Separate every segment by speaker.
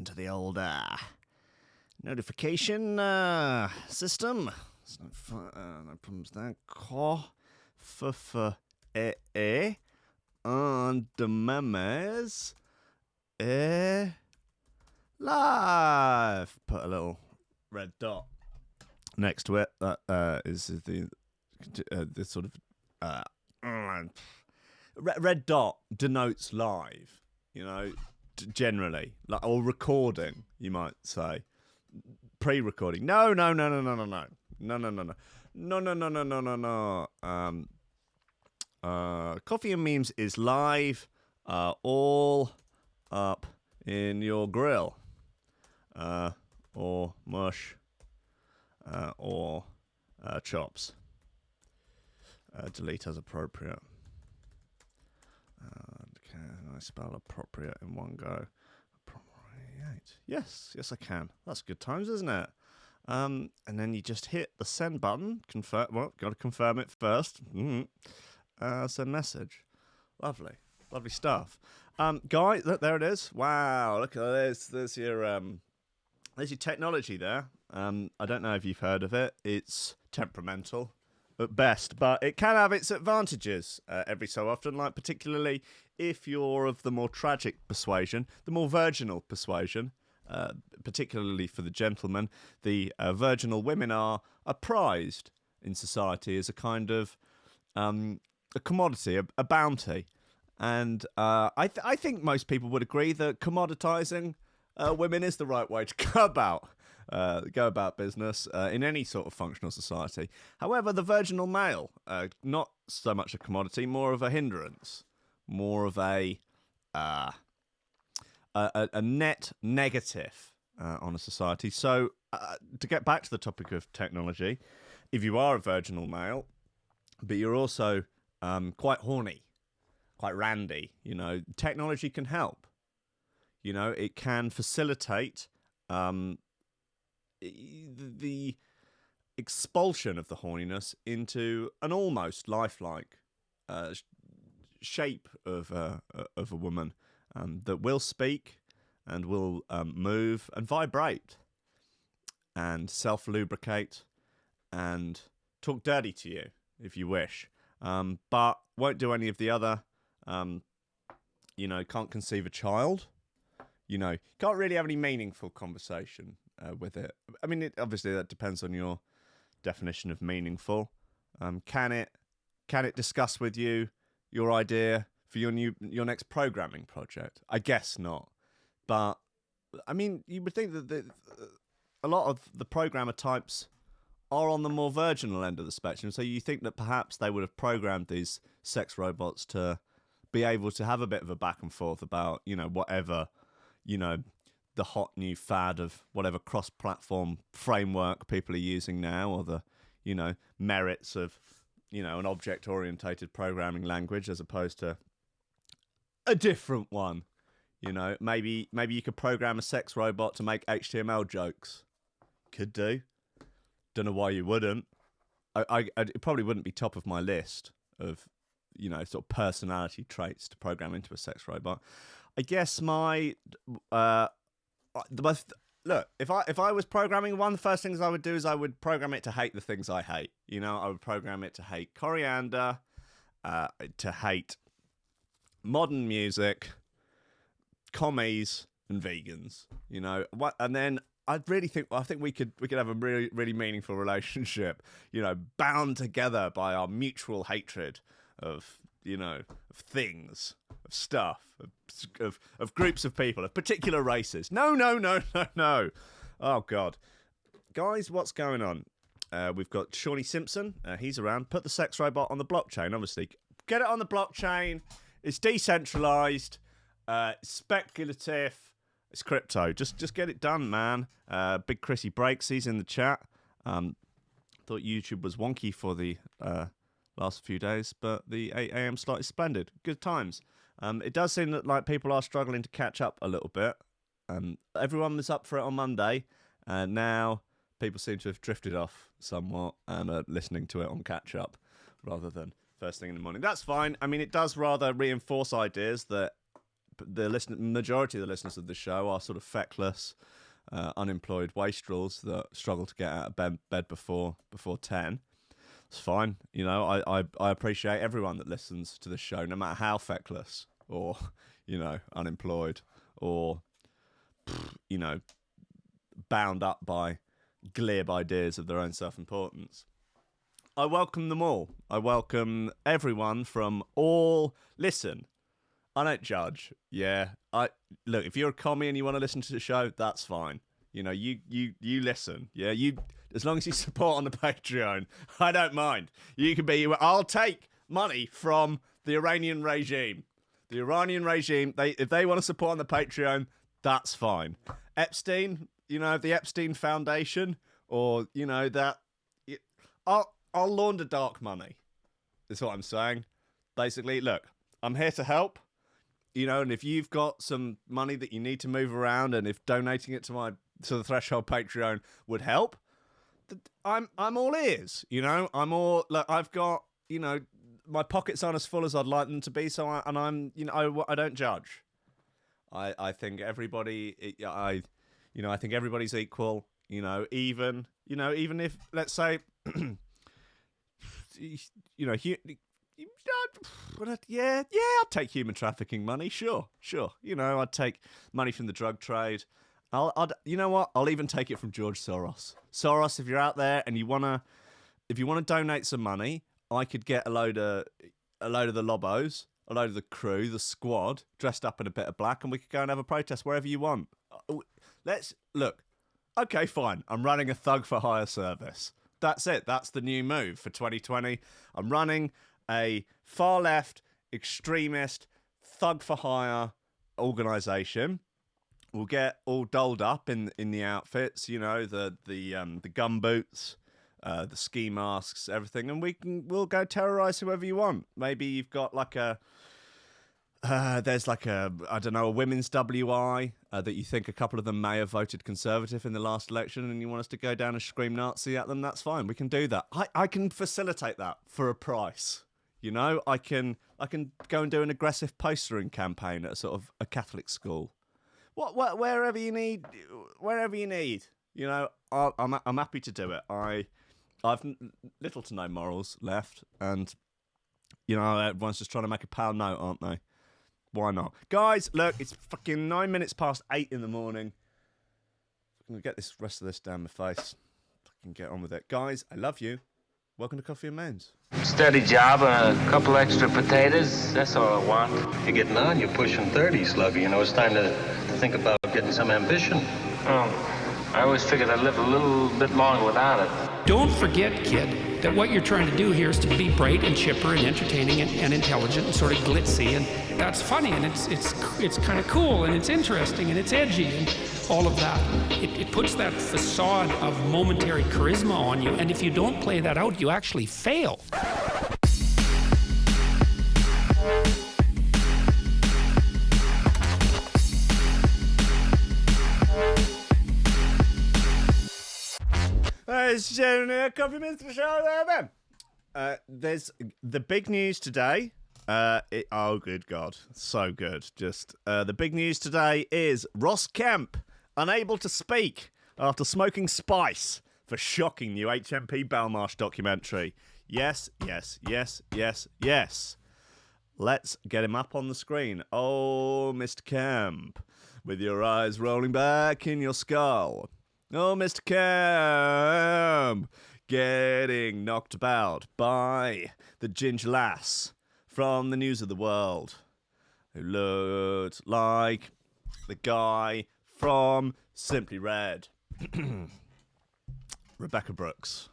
Speaker 1: into the old notification system. No problems there. On the memes live. Put a little red dot next to it. That is the sort of red dot denotes live. You know, generally, like, or recording, you might say. Pre-recording. No. Coffee and Memes is live, all up in your grill, or mush, or chops. Delete as appropriate. Can I spell appropriate in one go? Appropriate. Yes, I can. That's good times, isn't it? And then you just hit the send button. Confirm. Well, got to confirm it first. Send message. Lovely stuff. Guys, look, there it is. Wow, look at this. There's your technology there. I don't know if you've heard of it. It's temperamental at best, but it can have its advantages every so often, like particularly if you're of the more tragic persuasion, the more virginal persuasion, particularly for the gentlemen. The virginal women are prized in society as a kind of a commodity, a bounty. And I think most people would agree that commoditizing women is the right way to go about business in any sort of functional society. However, the virginal male, not so much a commodity, more of a hindrance, more of a net negative on a society. So to get back to the topic of technology, if you are a virginal male, but you're also quite horny, quite randy, you know, technology can help. You know, it can facilitate the expulsion of the horniness into an almost lifelike shape of a woman that will speak and will move and vibrate and self-lubricate and talk dirty to you if you wish, but won't do any of the other. You know, can't conceive a child. You know, can't really have any meaningful conversation with it. I mean, obviously that depends on your definition of meaningful. Can it discuss with you your idea for your next programming project? I guess not. But I mean, you would think that a lot of the programmer types are on the more virginal end of the spectrum. So you think that perhaps they would have programmed these sex robots to be able to have a bit of a back and forth about, you know, whatever, you know, the hot new fad of whatever cross-platform framework people are using now, or the, you know, merits of, you know, an object-orientated programming language as opposed to a different one. You know, maybe you could program a sex robot to make HTML jokes. Could do. Don't know why you wouldn't. It probably wouldn't be top of my list of, you know, sort of personality traits to program into a sex robot. I guess look, if I was programming one, the first things I would do is I would program it to hate the things I hate. You know, I would program it to hate coriander, to hate modern music, commies, and vegans. You know, and then I think we could have a really, really meaningful relationship, you know, bound together by our mutual hatred of, you know, of things, of stuff, of groups of people, of particular races. No. Oh, God. Guys, what's going on? We've got Shawnee Simpson. He's around. Put the sex robot on the blockchain, obviously. Get it on the blockchain. It's decentralized, speculative. It's crypto. Just get it done, man. Big Chrissy Breaks, he's in the chat. Thought YouTube was wonky for the last few days, but the 8 a.m. slot is splendid. Good times. It does seem that like people are struggling to catch up a little bit. Everyone was up for it on Monday, and now people seem to have drifted off somewhat and are listening to it on catch up rather than first thing in the morning. That's fine. I mean, it does rather reinforce ideas that majority of the listeners of the show are sort of feckless, unemployed wastrels that struggle to get out of bed before 10. It's fine. You know, I appreciate everyone that listens to the show, no matter how feckless or, you know, unemployed or, you know, bound up by glib ideas of their own self-importance. I welcome them all. I welcome everyone from all... Listen, I don't judge. Yeah, look, if you're a commie and you want to listen to the show, that's fine. You know, you listen. Yeah, as long as you support on the Patreon, I don't mind. You can be... I'll take money from the Iranian regime. The Iranian regime, if they want to support on the Patreon, that's fine. Epstein, you know, the Epstein Foundation, or, you know, that... I'll launder dark money, is what I'm saying. Basically, look, I'm here to help, you know, and if you've got some money that you need to move around, and if donating it to the Threshold Patreon would help, I'm all ears, you know. I've got, you know, my pockets aren't as full as I'd like them to be, so I don't judge. I think everybody, I think everybody's equal, you know, even if, let's say, you know, yeah, I'd take human trafficking money, sure. You know, I'd take money from the drug trade. You know what? I'll even take it from George Soros. Soros, if you're out there and if you wanna donate some money, I could get a load of the lobos, a load of the crew, the squad, dressed up in a bit of black, and we could go and have a protest wherever you want. Let's look. Okay, fine. I'm running a thug for hire service. That's it. That's the new move for 2020. I'm running a far left extremist thug for hire organisation. We'll get all dolled up in the outfits, you know, the gum boots, the ski masks, everything, and we'll go terrorise whoever you want. Maybe you've got like there's like a women's WI that you think a couple of them may have voted Conservative in the last election, and you want us to go down and scream Nazi at them. That's fine. We can do that. I can facilitate that for a price. You know, I can go and do an aggressive postering campaign at a Catholic school. Wherever you need. You know, I'm happy to do it. I've little to no morals left, and you know, everyone's just trying to make a pound note, aren't they? Why not? Guys, look, it's fucking 9 minutes past 8 in the morning. I'm going to get this rest of this down my face. Fucking get on with it. Guys, I love you. Welcome to Coffee and Mains.
Speaker 2: Steady job and a couple extra potatoes. That's all I want.
Speaker 3: You're getting on. You're pushing 30, Slugger. You know, it's time to think about getting some ambition.
Speaker 2: Oh, I always figured I'd live a little bit longer without it.
Speaker 4: Don't forget, kid, that what you're trying to do here is to be bright and chipper and entertaining and intelligent and sort of glitzy, and that's funny, and it's kind of cool, and it's interesting, and it's edgy, and all of that. It puts that facade of momentary charisma on you, and if you don't play that out, you actually fail.
Speaker 1: Coffee Minister Show there. There's the big news today. Oh, good God. So good. Just the big news today is Ross Kemp unable to speak after smoking spice for shocking new HMP Belmarsh documentary. Yes. Let's get him up on the screen. Oh, Mr. Kemp, with your eyes rolling back in your skull. Oh, Mr. Kemp, getting knocked about by the ginger lass from the News of the World, who looked like the guy from Simply Red. Rebecca Brooks.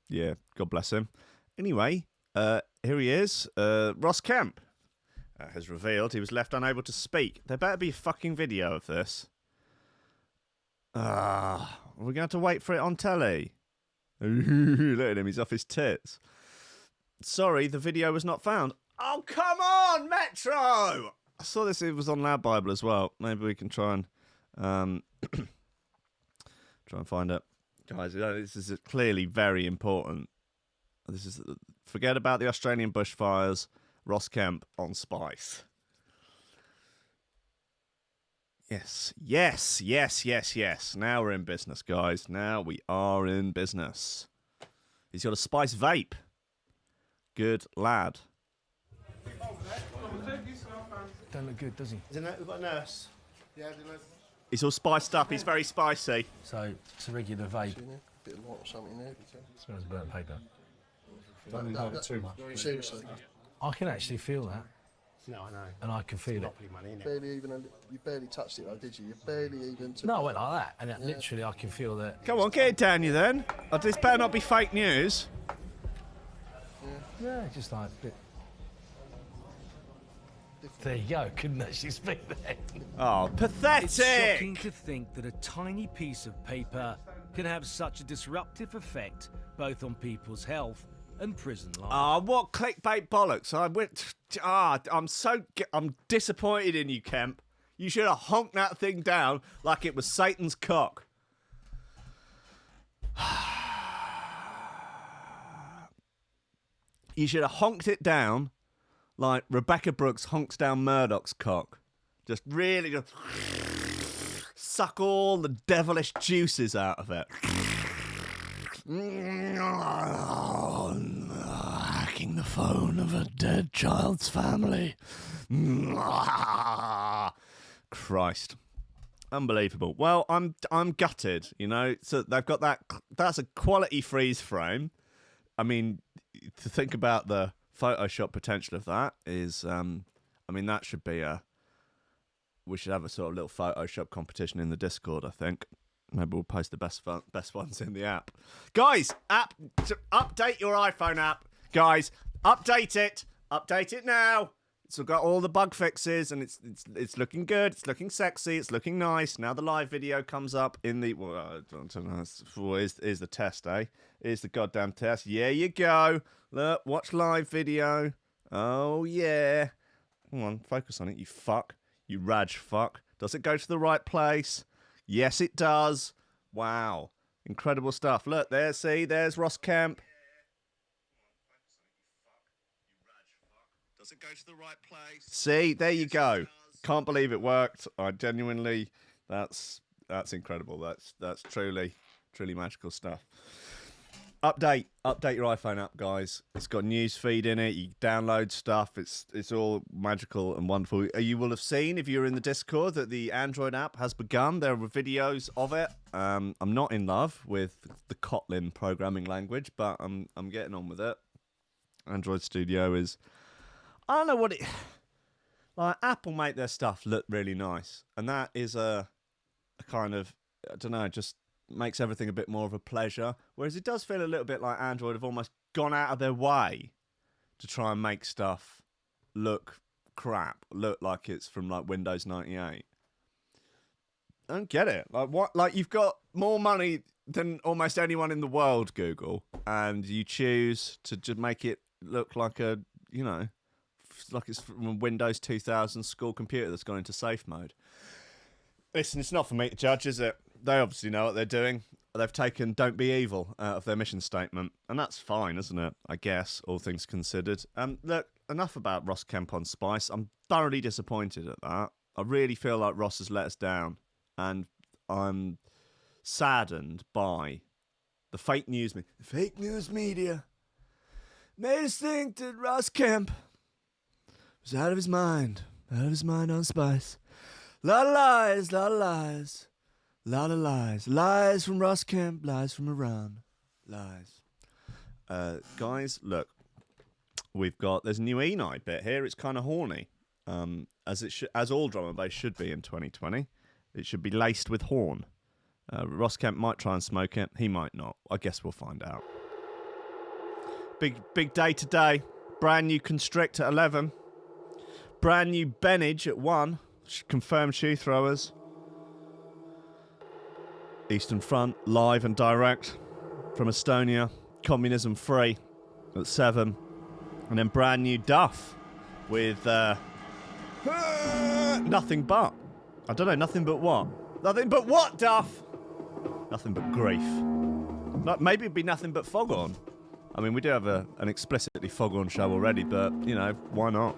Speaker 1: Yeah, God bless him. Anyway, here he is. Ross Kemp has revealed he was left unable to speak. There better be a fucking video of this. We're going to have to wait for it on telly. Look at him, he's off his tits. Sorry, the video was not found. Oh, come on, Metro! I saw this, it was on Loud Bible as well. Maybe we can try and find it. Guys, this is clearly very important. Forget about the Australian bushfires. Ross Kemp on Spice. Yes, yes, yes, yes, yes. Now we're in business, guys. Now we are in business. He's got a Spice vape. Good lad.
Speaker 5: Don't look good, does he?
Speaker 6: Isn't that we've got a nurse? Yeah,
Speaker 1: He's all spiced up. He's very spicy.
Speaker 5: So it's a regular vape.
Speaker 6: bit of light or something there.
Speaker 5: Smells of burnt paper.
Speaker 6: Don't have it too much. Seriously.
Speaker 5: I can actually feel that,
Speaker 6: No, I know.
Speaker 5: and I can feel it.
Speaker 6: Monopoly money, innit?
Speaker 7: You barely touched it though, did you? You barely even took
Speaker 5: No, I went like that, and literally I can feel that.
Speaker 1: Come on, get it down you then. This better not be fake news.
Speaker 5: Yeah, just like a bit. There you go. Couldn't actually speak then.
Speaker 1: Oh, pathetic.
Speaker 8: It's shocking to think that a tiny piece of paper can have such a disruptive effect both on people's health and prison life.
Speaker 1: Ah, what clickbait bollocks! I'm disappointed in you, Kemp. You should have honked that thing down like it was Satan's cock. You should have honked it down like Rebecca Brooks honks down Murdoch's cock. Just really just suck all the devilish juices out of it. Hacking the phone of a dead child's family. Christ. Unbelievable. Well, I'm gutted, you know. So they've got that's a quality freeze frame. I mean, to think about the Photoshop potential of that is that should be we should have a sort of little Photoshop competition in the Discord, I think. Maybe we'll post the best ones in the app. Guys, update your iPhone app. Guys, update it. Update it now. It's got all the bug fixes, and it's looking good. It's looking sexy. It's looking nice. Now the live video comes up in the... Well, I don't know. Here's the test, eh? Here's the goddamn test. Yeah, you go. Look, watch live video. Oh, yeah. Come on, focus on it, you fuck. You Raj fuck. Does it go to the right place? Yes, it does. Wow. Incredible stuff. Look, there, see? There's Ross Kemp. Does it go to the right place? See, there you go. Can't believe it worked. I genuinely, that's incredible. That's truly magical stuff. Update your iPhone app, guys. It's got news feed in it. You download stuff. It's all magical and wonderful. You will have seen, if you're in the Discord, that the Android app has begun. There are videos of it. I'm not in love with the Kotlin programming language, but I'm getting on with it. Android Studio is... I don't know what it... Like, Apple make their stuff look really nice. And that is a kind of... I don't know, just makes everything a bit more of a pleasure. Whereas it does feel a little bit like Android have almost gone out of their way to try and make stuff look crap. Look like it's from, like, Windows 98. I don't get it. Like, what? Like, you've got more money than almost anyone in the world, Google. And you choose to just make it look like a, you know... like it's from a Windows 2000 school computer that's gone into safe mode. Listen, it's not for me to judge, is it? They obviously know what they're doing. They've taken "Don't be evil" out of their mission statement, and that's fine, isn't it? I guess, all things considered. Look, enough about Ross Kemp on Spice. I'm thoroughly disappointed at that. I really feel like Ross has let us down, and I'm saddened by the fake news media made us think that Ross Kemp was out of his mind on Spice. Lot of lies, lies from Ross Kemp, lies from Iran, lies. Guys, look, there's a new Enei bit here. It's kind of horny, as all drum and bass should be in 2020. It should be laced with horn. Ross Kemp might try and smoke it. He might not. I guess we'll find out. Big day today. Brand new Constrict at 11. Brand new Benage at 1. Confirmed shoe throwers. Eastern Front, live and direct from Estonia. Communism free at 7. And then brand new Duff with nothing but. I don't know, nothing but what? Nothing but what, Duff? Nothing but grief. Maybe it'd be nothing but Foghorn. I mean, we do have an explicitly Foghorn show already, but, you know, why not?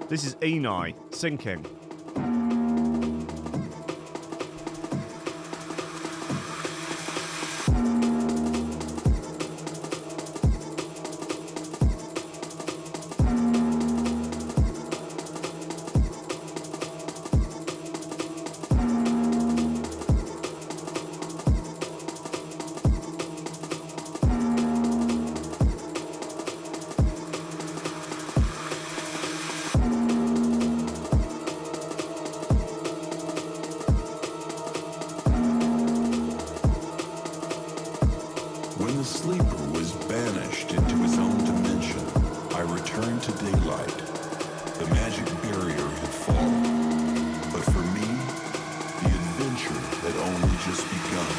Speaker 1: This is Enei, Sinking.
Speaker 9: sleeper was banished into his own dimension, I returned to daylight. The magic barrier had fallen. But for me, the adventure had only just begun.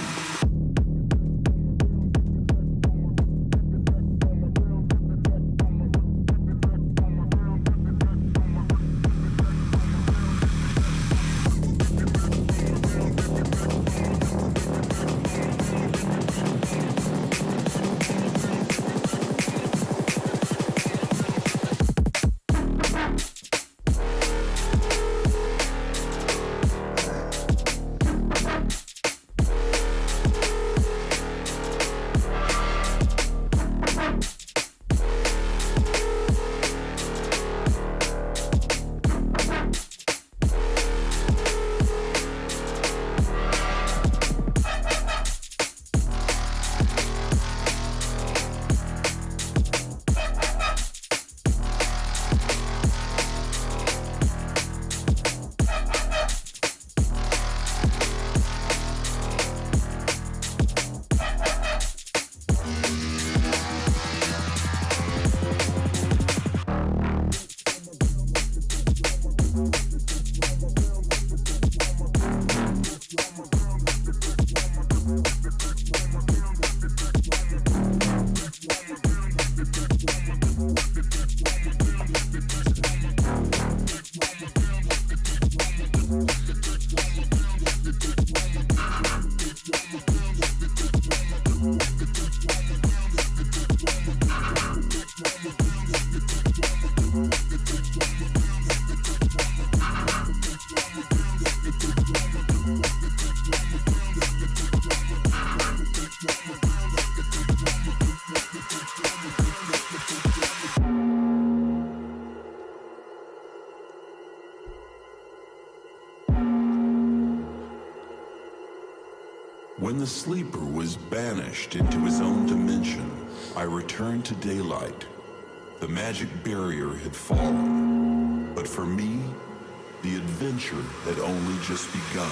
Speaker 9: When the sleeper was banished into his own dimension, I returned to daylight. The magic barrier had fallen. But for me, the adventure had only just begun.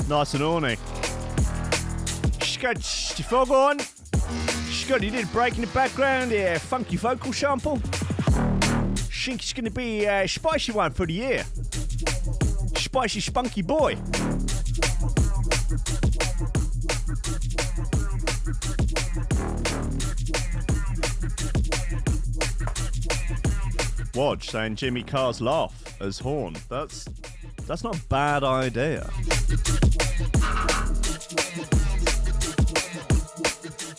Speaker 1: Nice and horny. She's got the fog on. She's got a little break in the background, funky vocal sample. Think it's going to be a spicy one for the year. Spicy spunky boy. Wodge saying Jimmy Carr's laugh as horn. That's not a bad idea.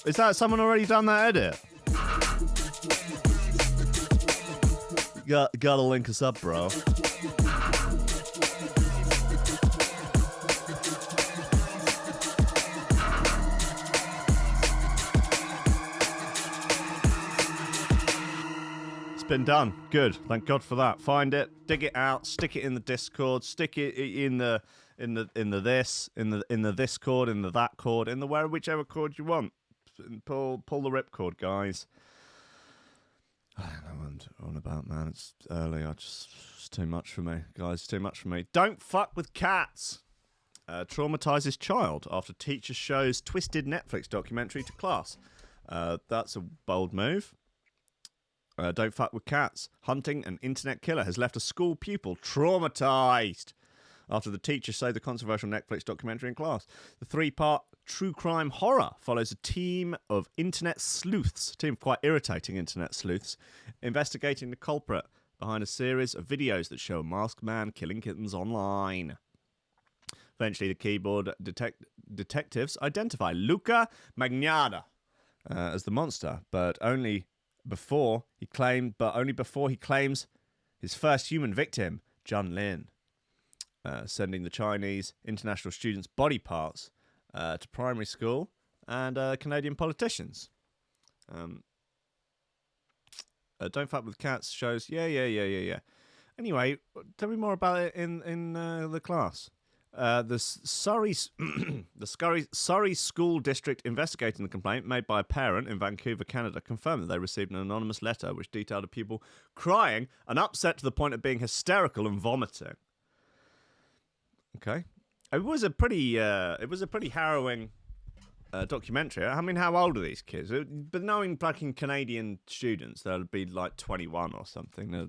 Speaker 1: Is that someone already done that edit? Gotta link us up, bro. It's been done. Good. Thank God for that. Find it, dig it out, stick it in the Discord, stick it in the this chord, in the that chord, in the whichever chord you want. Pull the ripcord, guys. I don't know what I'm on about, man. It's early. It's too much for me, guys. It's too much for me. Don't fuck with cats. Traumatizes child after teacher shows twisted Netflix documentary to class. That's a bold move. Don't fuck with cats. Hunting an internet killer has left a school pupil traumatized after the teacher showed the controversial Netflix documentary in class. The three-part true crime horror follows a team of internet sleuths, a team of quite irritating internet sleuths, investigating the culprit behind a series of videos that show a masked man killing kittens online. Eventually, the keyboard detectives identify Luca Magnatta as the monster, but only before he claims his first human victim, Jun Lin, sending the Chinese international students' body parts to primary school and Canadian politicians. Don't Fuck with Cats shows, yeah. Anyway, tell me more about it in the class. The Surrey School District investigating the complaint made by a parent in Vancouver, Canada, confirmed that they received an anonymous letter which detailed a pupil crying and upset to the point of being hysterical and vomiting. Okay, it was a pretty harrowing documentary. I mean, how old are these kids? But knowing fucking Canadian students, they'll be like 21 or something. They're,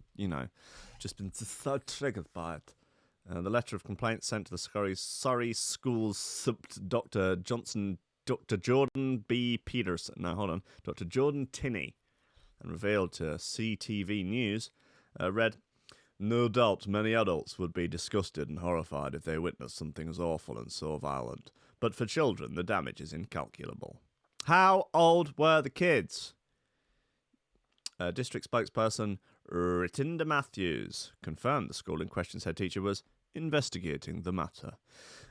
Speaker 1: just been so triggered by it. The letter of complaint sent to the Surrey Schools Dr. Jordan B. Peterson. No, hold on. Dr. Jordan Tinney, and revealed to CTV News, read, "No doubt many adults would be disgusted and horrified if they witnessed something as awful and so violent. But for children, the damage is incalculable." How old were the kids? District spokesperson Ritinda Matthews confirmed the school in question's head teacher was investigating the matter.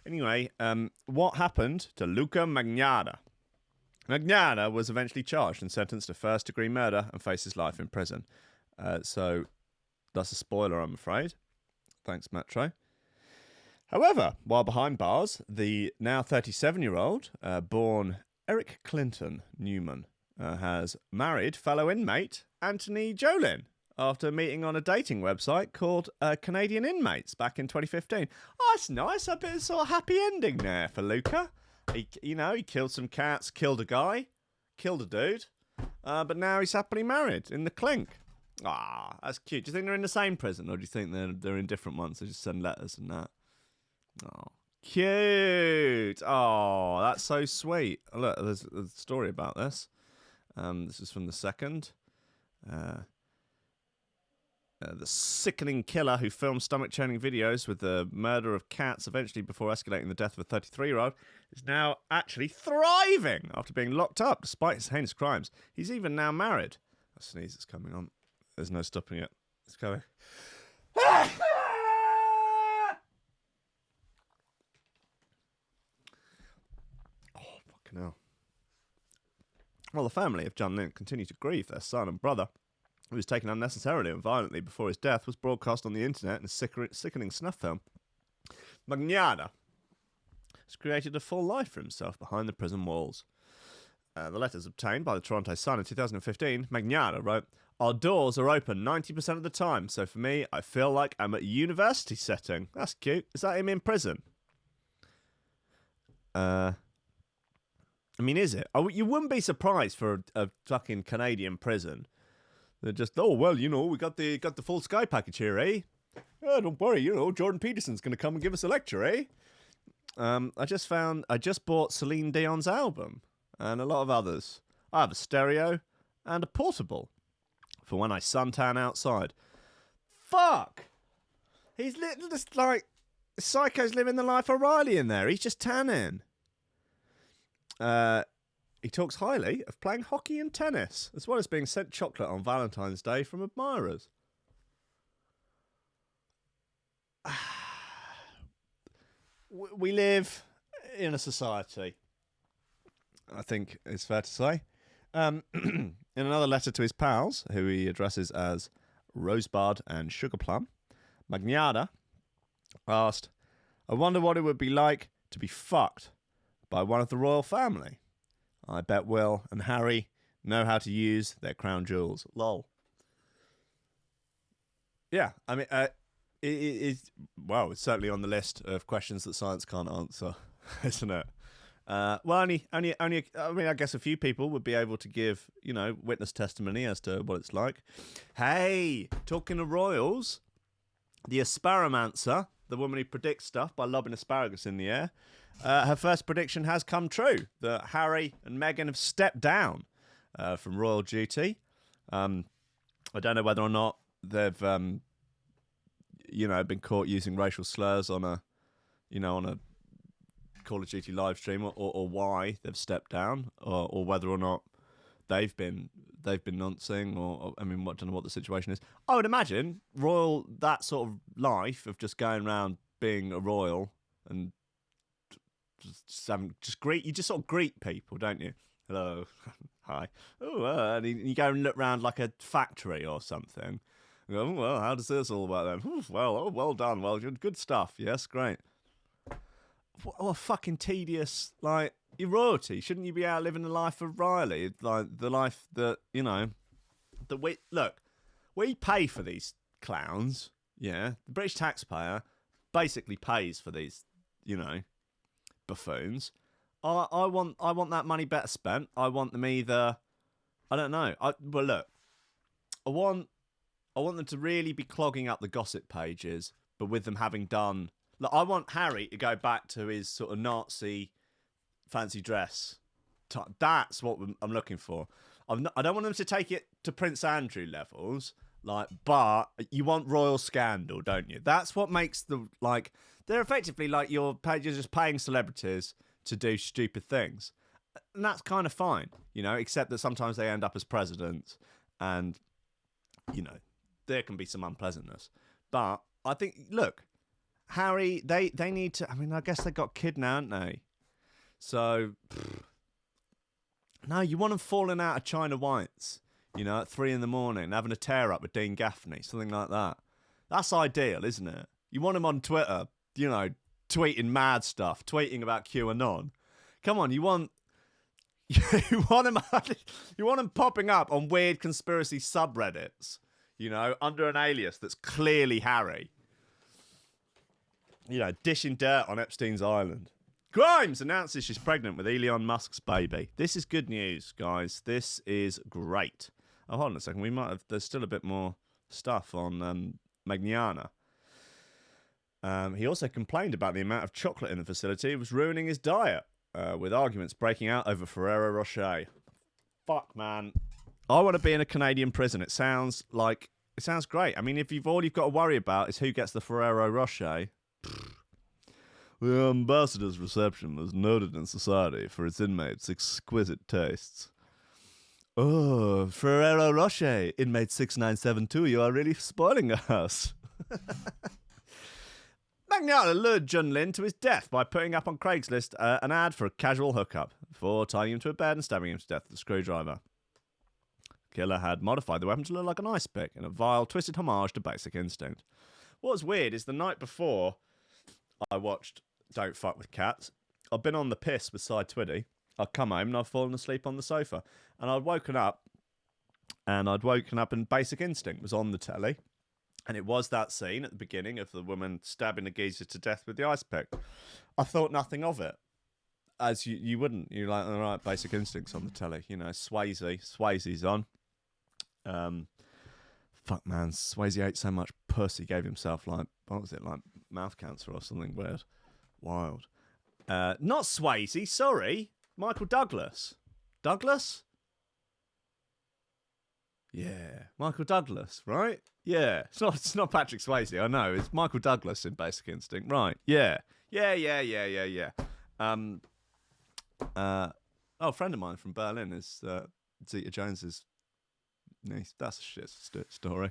Speaker 1: Anyway, what happened to Luca Magnatta? Magnatta was eventually charged and sentenced to first-degree murder and faces life in prison. So that's a spoiler, I'm afraid. Thanks, Metro. However, while behind bars, the now 37-year-old, born Eric Clinton Newman, has married fellow inmate Anthony Jolin after meeting on a dating website called Canadian Inmates back in 2015. Oh, that's nice. A bit of sort of happy ending there for Luca. He killed some cats, killed a guy, killed a dude, but now he's happily married in the clink. Ah, that's cute. Do you think they're in the same prison, or do you think they're in different ones? They just send letters and that. Oh, cute. Oh, that's so sweet. Look, there's a story about this. This is from The Second. The sickening killer who filmed stomach-churning videos with the murder of cats eventually before escalating the death of a 33-year-old is now actually thriving after being locked up despite his heinous crimes. He's even now married. A sneeze is coming on. There's no stopping it. It's coming. Oh, fucking hell. Well, the family of Jun Lin continue to grieve their son and brother, who was taken unnecessarily and violently before his death, was broadcast on the internet in a sickening snuff film. Magnatta has created a full life for himself behind the prison walls. The letters obtained by the Toronto Sun in 2015, Magnatta wrote, "Our doors are open 90% of the time, so for me, I feel like I'm at a university setting." That's cute. Is that him in prison? I mean, is it? Oh, you wouldn't be surprised for a fucking Canadian prison. They're just, oh, well, we got the full Sky package here, eh? Oh, don't worry, Jordan Peterson's going to come and give us a lecture, eh? I just bought Celine Dion's album and a lot of others. I have a stereo and a portable for when I suntan outside. Fuck! He's just like, Psycho's living the life of Riley in there. He's just tanning. He talks highly of playing hockey and tennis, as well as being sent chocolate on Valentine's Day from admirers. We live in a society, I think it's fair to say. In another letter to his pals, who he addresses as Rosebud and Sugarplum, Magnatta asked, "I wonder what it would be like to be fucked by one of the royal family. I bet Will and Harry know how to use their crown jewels." Lol. Yeah, I mean, it's certainly on the list of questions that science can't answer, isn't it? Well, only. I mean, I guess a few people would be able to give, witness testimony as to what it's like. Hey, talking of royals, the Asparamancer, the woman who predicts stuff by lobbing asparagus in the air, her first prediction has come true, that Harry and Meghan have stepped down from royal duty. I don't know whether or not they've, been caught using racial slurs on a Call of Duty live stream, or why they've stepped down, or whether or not they've been noncing, or I don't know what the situation is. I would imagine that sort of life of just going around being a royal and you just sort of greet people, don't you? Hello, hi. Oh, and you go and look around like a factory or something. You go, well, how does this all work then? Well done. Well, good stuff. Yes, great. What a fucking tedious, you're royalty. Shouldn't you be out living the life of Riley? Like, the life that, we pay for these clowns, yeah? The British taxpayer basically pays for these, buffoons. I want that money better spent. I want them either, I don't know. I want them to really be clogging up the gossip pages, but with them having done... Look, I want Harry to go back to his sort of Nazi fancy dress. That's what I'm looking for. I don't want them to take it to Prince Andrew levels, but you want royal scandal, don't you? That's what makes they're effectively you're just paying celebrities to do stupid things. And that's kind of fine, except that sometimes they end up as presidents and, there can be some unpleasantness. But I think, look, Harry, they need to... I guess they got kid now, haven't they? So, no, you want them falling out of China Whites, at 3 a.m, having a tear-up with Dean Gaffney, something like that. That's ideal, isn't it? You want them on Twitter, tweeting mad stuff, tweeting about QAnon. Come on, you want them popping up on weird conspiracy subreddits, under an alias that's clearly Harry. Dishing dirt on Epstein's Island. Grimes announces she's pregnant with Elon Musk's baby. This is good news, guys. This is great. Oh, hold on a second. There's still a bit more stuff on Magnana. He also complained about the amount of chocolate in the facility. It was ruining his diet, with arguments breaking out over Ferrero Rocher. Fuck, man. I want to be in a Canadian prison. It sounds great. If all you've got to worry about is who gets the Ferrero Rocher... The ambassador's reception was noted in society for its inmates' exquisite tastes. Oh, Ferrero Rocher, inmate 6972, you are really spoiling us. Magnana lured Jun Lin to his death by putting up on Craigslist an ad for a casual hookup before tying him to a bed and stabbing him to death with a screwdriver. Killer had modified the weapon to look like an ice pick in a vile, twisted homage to Basic Instinct. What's weird is the night before I watched Don't Fuck With Cats, I'd been on the piss with Cy Twiddy. I'd come home and I'd fallen asleep on the sofa. And I'd woken up and Basic Instinct was on the telly. And it was that scene at the beginning of the woman stabbing the geezer to death with the ice pick. I thought nothing of it. As you wouldn't. You're like, all right, Basic Instinct's on the telly. Swayze's on. Fuck, man, Swayze ate so much pussy, gave himself, mouth cancer or something weird. Wild. Not Swayze, sorry. Michael Douglas. Douglas? Yeah, Michael Douglas, right? Yeah, it's not Patrick Swayze, I know. It's Michael Douglas in Basic Instinct, right? Yeah. A friend of mine from Berlin is Zeta Jones's niece. That's a shit story.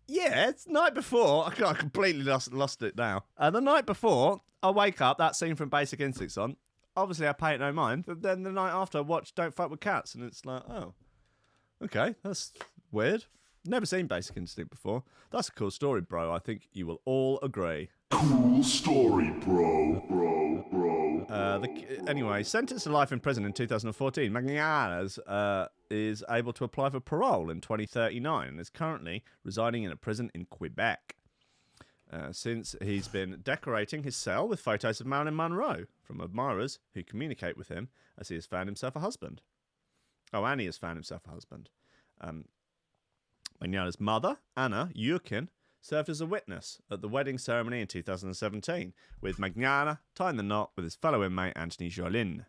Speaker 1: Yeah, it's the night before. I completely lost it now. The night before, I wake up, that scene from Basic Instinct's on. Obviously, I pay it no mind. But then the night after, I watch Don't Fuck With Cats, and it's like, oh, okay, that's weird. Never seen Basic Instinct before. That's a cool story, bro. I think you will all agree.
Speaker 9: Cool story, bro.
Speaker 1: Anyway, sentenced to life in prison in 2014, Magnanas is able to apply for parole in 2039 and is currently residing in a prison in Quebec. Since he's been decorating his cell with photos of Marilyn Monroe from admirers who communicate with him as he has found himself a husband. Oh, and he has found himself a husband. Magnana's mother, Anna Jurkin, served as a witness at the wedding ceremony in 2017, with Magnana tying the knot with his fellow inmate Anthony Jolin.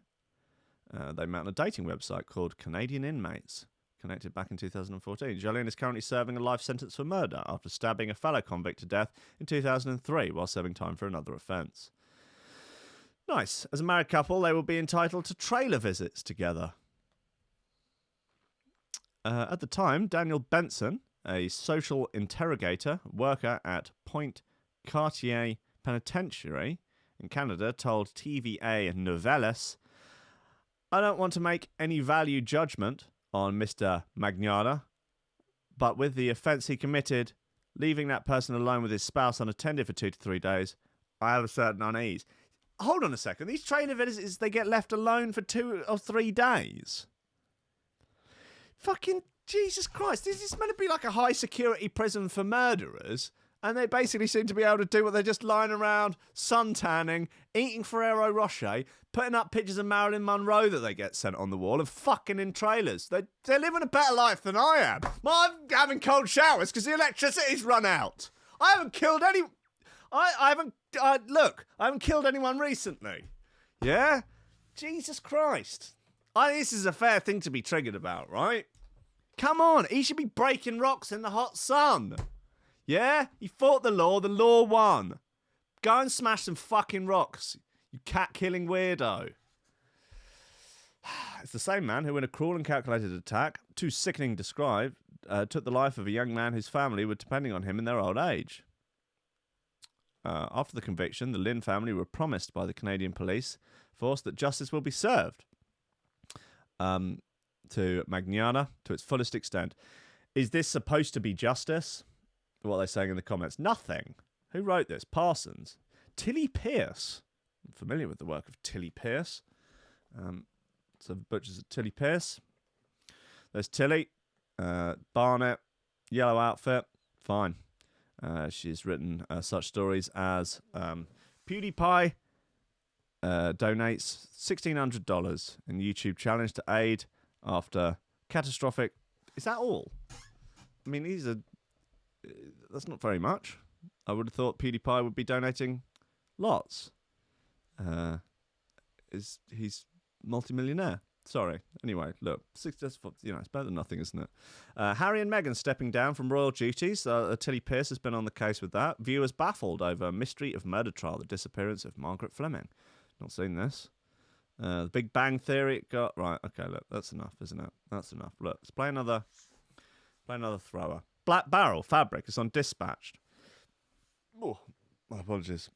Speaker 1: They met on a dating website called Canadian Inmates, connected back in 2014. Jolin is currently serving a life sentence for murder after stabbing a fellow convict to death in 2003 while serving time for another offence. Nice. As a married couple, they will be entitled to trailer visits together. At the time, Daniel Benson, a social interrogator worker at Point Cartier Penitentiary in Canada, told TVA Novelis, "I don't want to make any value judgment on Mr. Magnana, but with the offence he committed, leaving that person alone with his spouse unattended for 2 to 3 days, I have a certain unease." Hold on a second. These trailer visits, they get left alone for 2 or 3 days. Fucking Jesus Christ. This is meant to be like a high security prison for murderers. And they basically seem to be able to do what they're just lying around, suntanning, eating Ferrero Rocher, putting up pictures of Marilyn Monroe that they get sent on the wall, and fucking in trailers. They're living a better life than I am. I'm having cold showers because the electricity's run out. I haven't killed any... I haven't killed anyone recently. Yeah? Jesus Christ. This is a fair thing to be triggered about, right? Come on, he should be breaking rocks in the hot sun. Yeah? He fought the law won. Go and smash some fucking rocks, you cat-killing weirdo. It's the same man who, in a cruel and calculated attack, too sickening to describe, took the life of a young man whose family were depending on him in their old age. After the conviction, the Lynn family were promised by the Canadian police force that justice will be served to Magnana to its fullest extent. Is this supposed to be justice? What are they saying in the comments? Nothing. Who wrote this? Parsons. Tilly Pierce. I'm familiar with the work of Tilly Pierce. So butchers at Tilly Pierce. There's Tilly. Barnett. Yellow outfit. Fine. She's written such stories as PewDiePie donates $1,600 in YouTube challenge to aid after catastrophic... Is that all? I mean, that's not very much. I would have thought PewDiePie would be donating lots. He's multi-millionaire. Sorry. Anyway, look, it's better than nothing, isn't it? Harry and Meghan stepping down from royal duties. Tilly Pierce has been on the case with that. Viewers baffled over mystery of murder trial, the disappearance of Margaret Fleming. Not seen this. The Big Bang Theory got... Right, okay, look, that's enough, isn't it? That's enough. Look, let's play another thrower. Black Barrel Fabric is on Dispatched. Oh, my apologies.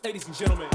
Speaker 10: Ladies and gentlemen.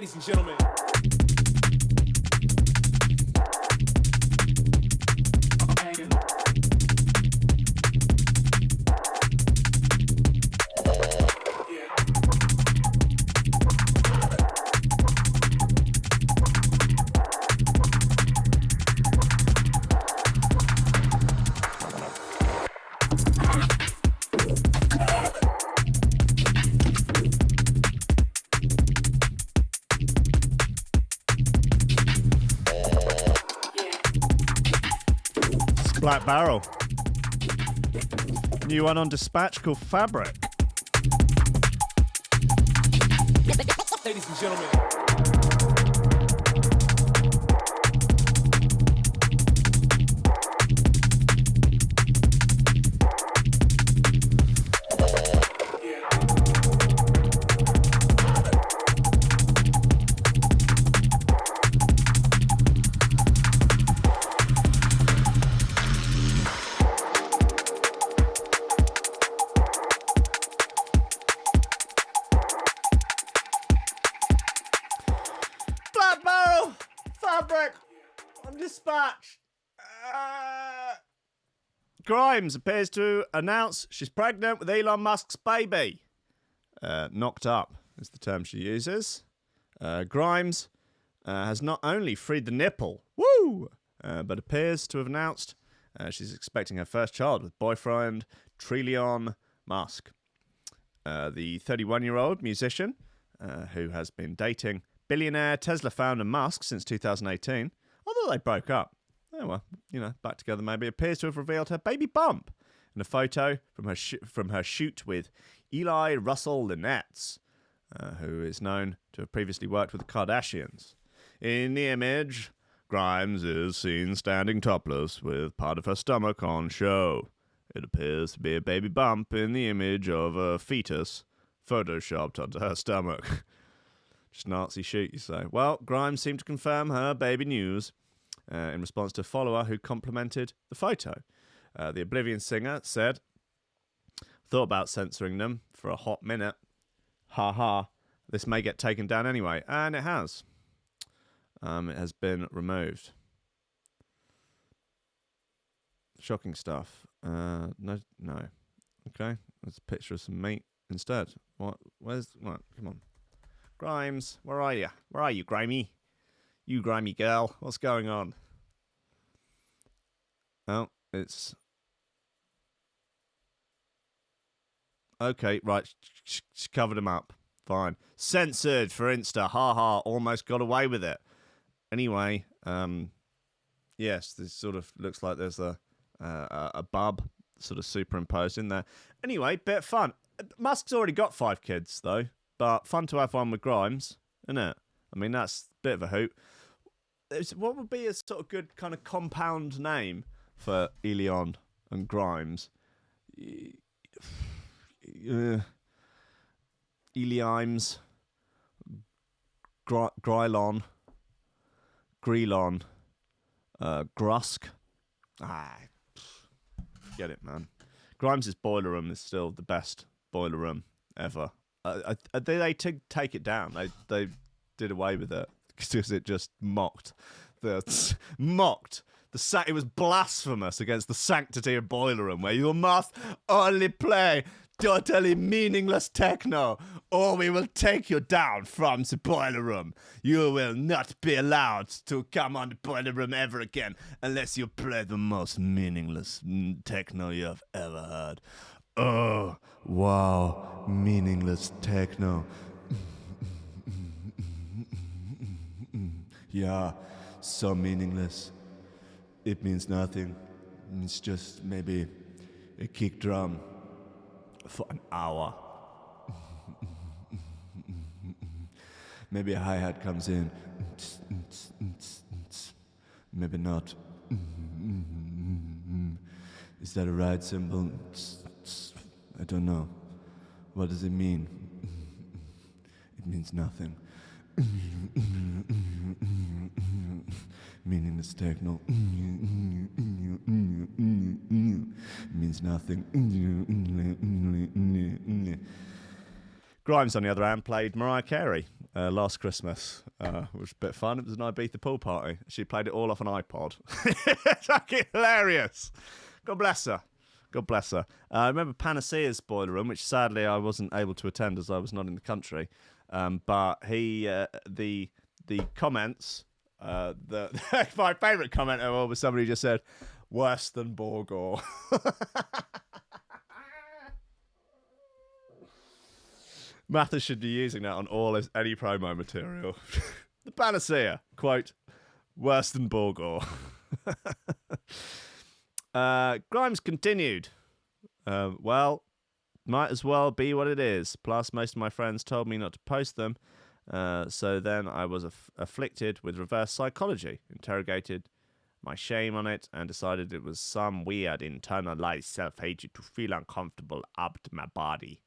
Speaker 10: Ladies and gentlemen.
Speaker 1: Black Barrel. New one on Dispatch called Fabric.
Speaker 10: Ladies and gentlemen.
Speaker 1: Black Barrel! Fabric! On Dispatch! Grimes appears to announce she's pregnant with Elon Musk's baby. Knocked up is the term she uses. Grimes has not only freed the nipple, woo, but appears to have announced she's expecting her first child with boyfriend Elon Musk. The 31-year-old musician who has been dating billionaire Tesla founder Musk since 2018, although they broke up. Oh well, back together maybe, appears to have revealed her baby bump in a photo from her shoot with Eli Russell Lynette, who is known to have previously worked with the Kardashians. In the image, Grimes is seen standing topless with part of her stomach on show. It appears to be a baby bump in the image of a fetus photoshopped onto her stomach. Just Nazi shit, you say. Well, Grimes seemed to confirm her baby news in response to a follower who complimented the photo. The Oblivion singer said, "Thought about censoring them for a hot minute. Ha ha. This may get taken down anyway." And it has. It has been removed. Shocking stuff. No. Okay, there's a picture of some meat instead. What? Come on. Grimes, where are you? Where are you, Grimy? You grimy girl. What's going on? Oh, it's... Okay, right. She covered him up. Fine. Censored for Insta. Ha ha. Almost got away with it. Anyway, yes, this sort of looks like there's a bub sort of superimposed in there. Anyway, bit of fun. Musk's already got 5 kids, though. But fun to have one with Grimes, isn't it? I mean, that's a bit of a hoot. What would be a sort of good kind of compound name for Elon and Grimes? Elimes, Grylon, Grusk. Get it, man. Grimes' boiler room is still the best boiler room ever. They take it down. They did away with it because it just mocked. It was blasphemous against the sanctity of boiler room, where you must only play totally meaningless techno, or we will take you down from the boiler room. You will not be allowed to come on the boiler room ever again unless you play the most meaningless techno you have ever heard. Oh, wow, meaningless techno. Yeah, so meaningless. It means nothing. It's just maybe a kick drum for an hour. Maybe a hi-hat comes in. Maybe not. Is that a ride cymbal? I don't know. What does it mean? It means nothing. Meaningless techno. Means nothing. Grimes, on the other hand, played Mariah Carey last Christmas. It was a bit fun. It was an Ibiza pool party. She played it all off an iPod. It's fucking hilarious. God bless her. God bless her. I remember Panacea's boiler room, which sadly I wasn't able to attend as I was not in the country. But the comments, my favourite comment of all was somebody who just said, "Worse than Borgore." Mathers should be using that on any promo material. The Panacea, quote, "Worse than Borgore." Grimes continued. Well, might as well be what it is. Plus, most of my friends told me not to post them. So then I was afflicted with reverse psychology, interrogated my shame on it, and decided it was some weird internalized self-hatred to feel uncomfortable up to my body.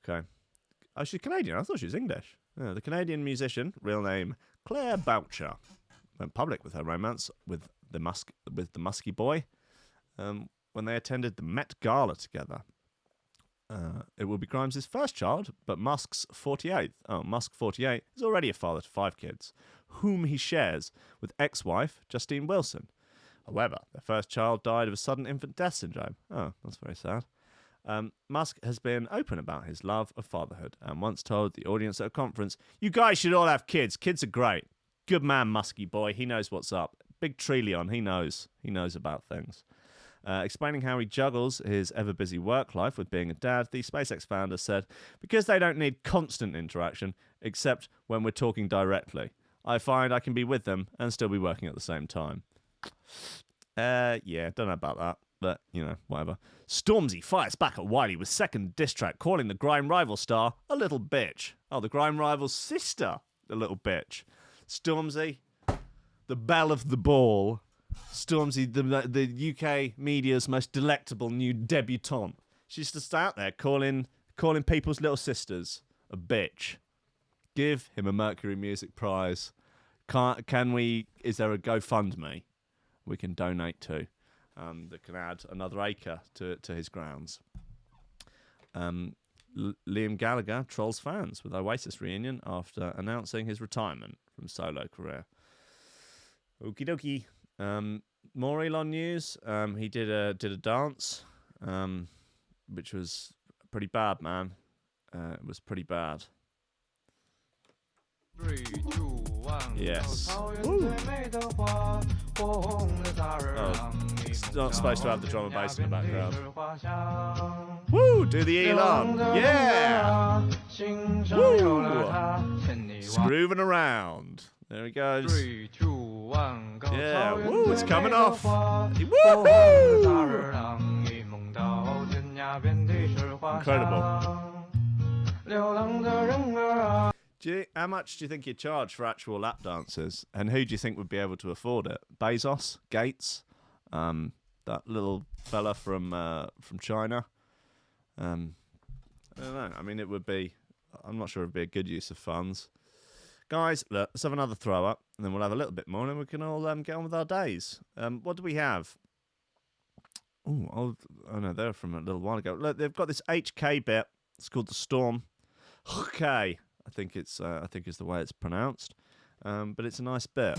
Speaker 1: Okay. Oh, she's Canadian. I thought she was English. The Canadian musician, real name Claire Boucher, went public with her romance with the Muskie boy when they attended the Met Gala together. It will be Grimes' first child, but Musk's 48th. Oh, Musk 48 is already a father to 5 kids, whom he shares with ex-wife Justine Wilson. However, their first child died of a sudden infant death syndrome. Oh, that's very sad. Musk has been open about his love of fatherhood and once told the audience at a conference, "You guys should all have kids. Kids are great." Good man, Muskie boy. He knows what's up. Big Trillion. He knows. He knows about things. Explaining how he juggles his ever-busy work life with being a dad, the SpaceX founder said, "Because they don't need constant interaction, except when we're talking directly, I find I can be with them and still be working at the same time." Yeah, don't know about that. But, whatever. Stormzy fires back at Wiley with second diss track, calling the Grime Rival star a little bitch. Oh, the Grime Rival's sister, a little bitch. Stormzy, the belle of the ball. Stormzy, the UK media's most delectable new debutante. She's just out there calling people's little sisters a bitch. Give him a Mercury Music Prize. Is there a GoFundMe we can donate to? That can add another acre to his grounds. Liam Gallagher trolls fans with Oasis reunion after announcing his retirement from solo career. Okie dokie. More Elon news. He did a dance, which was pretty bad, man. It was pretty bad.
Speaker 11: 3, 2, 1.
Speaker 1: Yes. Woo. It's not supposed to have the drum and bass in the background. Woo! Do the Elon. Yeah! Woo! Scrooving around. There he goes.
Speaker 11: 3, 2, 1.
Speaker 1: Yeah. Woo! It's coming off. Woohoo! Incredible. How much do you think you charge for actual lap dances? And who do you think would be able to afford it? Bezos? Gates? That little fella from China? I don't know. I mean, it would be... I'm not sure it would be a good use of funds. Guys, look, let's have another throw up, and then we'll have a little bit more, and then we can all get on with our days. What do we have? Oh no, they're from a little while ago. Look, they've got this HK bit. It's called the Storm. HK. I think is the way it's pronounced, but it's a nice bit.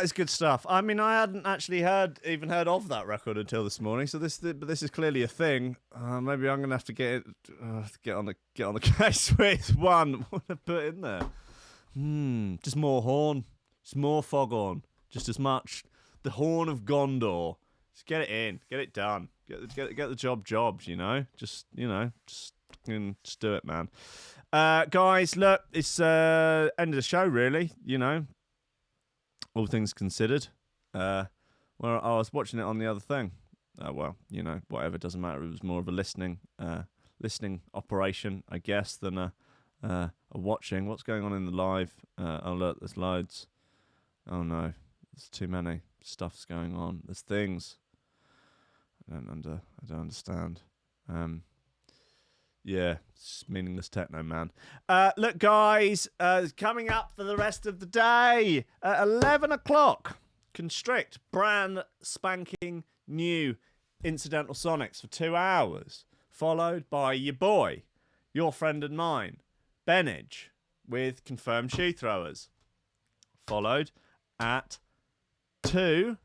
Speaker 1: that is good stuff. I mean, I hadn't actually even heard of that record until this morning. So this is clearly a thing. Maybe I'm gonna have to get on the case with one. What to put in there? Just more horn, just more foghorn, just as much. The horn of Gondor. Just get it in, get it done, get the job. You know, just do it, man. Guys, look, it's end of the show, really. You know, all things considered. Well, I was watching it on the other thing. Well, you know, whatever, doesn't matter. It was more of a listening operation, I guess, than a watching. What's going on in the live? Oh look, there's loads. Oh no, there's too many. Stuff's going on. There's things. I don't understand. Yeah, it's meaningless techno, man. Look, guys, coming up for the rest of the day at 11 o'clock, Constrict, brand spanking new Incidental Sonics for 2 hours, followed by your boy, your friend and mine, Benage, with Confirmed Shoe Throwers, followed at 2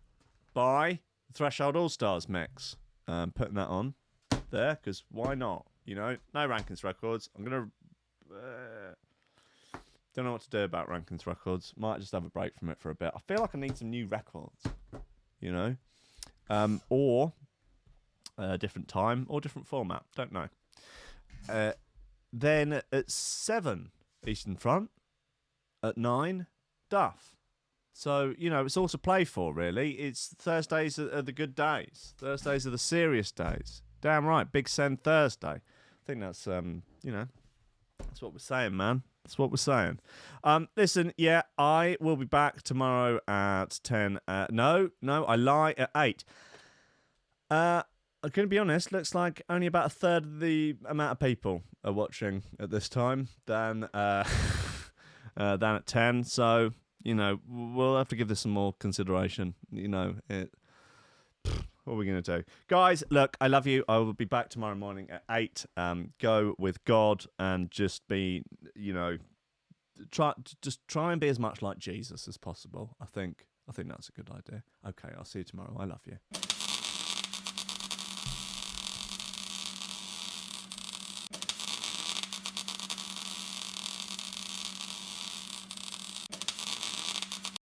Speaker 1: by Threshold All-Stars mix. Putting that on there, because why not? You know, no Rankins records. I'm going to... don't know what to do about Rankins records. Might just have a break from it for a bit. I feel like I need some new records, you know? Or a different time or different format. Don't know. Then at 7, Eastern Front. At 9, Duff. So, you know, it's all to play for, really. It's Thursdays are the good days. Thursdays are the serious days. Damn right. Big Send Thursday. I think that's, you know, that's what we're saying, man. That's what we're saying. Listen, yeah, I will be back tomorrow at 10. No, I lie, at 8. I'm going to be honest, looks like only about a third of the amount of people are watching at this time than at 10. So, you know, we'll have to give this some more consideration. You know, what are we going to do? Guys, look, I love you. I will be back tomorrow morning at 8. Go with God and just be, you know, try and be as much like Jesus as possible. I think that's a good idea. Okay, I'll see you tomorrow. I love you.